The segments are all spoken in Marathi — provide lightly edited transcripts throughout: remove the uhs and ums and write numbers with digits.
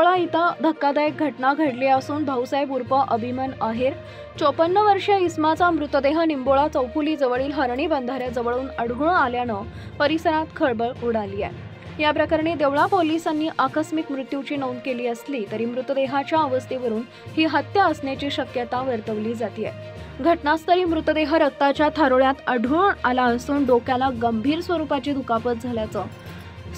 निंबोळा इथं धक्कादायक घटना घडली असून भाऊसाहेब उर्फ अभिमन आहेर 54 वर्षीय इसमाचा मृतदेह निंबोळा चौफुली जवळील हरणी बंधाऱ्याजवळून आढळून आल्यानं परिसरात खळबळ उडाली आहे। या प्रकरणी देवळा पोलिसांनी आकस्मिक मृत्यूची नोंद केली असली तरी मृतदेहाच्या अवस्थेवरून ही हत्या असण्याची शक्यता वर्तवली जाते। घटनास्थळी मृतदेह रक्ताच्या थारोळ्यात आढळून आला असून डोक्याला गंभीर स्वरूपाची दुखापत झाल्याचं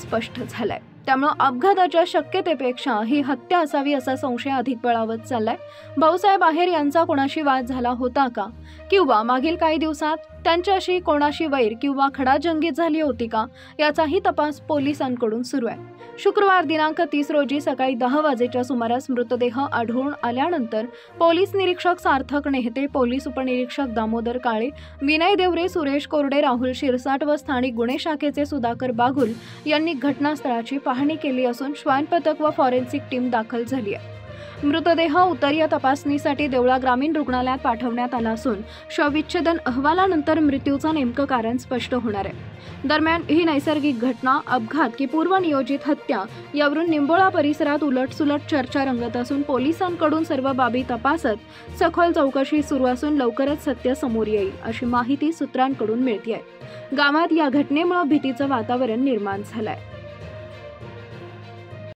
स्पष्ट झालंय। त्यामुळे अपघाताच्या शक्यतेपेक्षा ही हत्या असावी असा संशय अधिक बळावत चाललाय। भाऊसाहेब आहेर यांचा कोणाशी वाद झाला होता का किंवा मागील काही दिवसात त्यांच्याशी कोणाशी वैर किंवा खडाजंगी झाली होती का याचाही तपास पोलिसांकडून सुरू आहे। शुक्रवार दिनांक 30 रोजी सकाळी 10 वाजेच्या सुमारास मृतदेह आढळून आल्यानंतर पोलीस निरीक्षक सार्थक नेहते, पोलीस उपनिरीक्षक दामोदर काळे, विनय देवरे, सुरेश कोरडे, राहुल शिरसाट व स्थानिक गुन्हे शाखेचे सुधाकर बागुल यांनी घटनास्थळाची पाहणी केली असून श्वान पथक व फॉरेन्सिक टीम दाखल झाली आहे। मृतदेह उत्तरीय तपासणीसाठी देवळा ग्रामीण रुग्णालयात पाठवण्यात आला असून शवविच्छेदन अहवालानंतर मृत्यूचं नेमकं कारण स्पष्ट होणार आहे। दरम्यान ही नैसर्गिक घटना, अपघात की पूर्वनियोजित हत्या यावरून निंबोळा परिसरात उलटसुलट चर्चा रंगत असून पोलिसांकडून सर्व बाबी तपासत सखोल चौकशी सुरू असून लवकरच सत्य समोर येईल अशी माहिती सूत्रांकडून मिळते आहे। गावात या घटनेमुळे भीतीचं वातावरण निर्माण झालंय।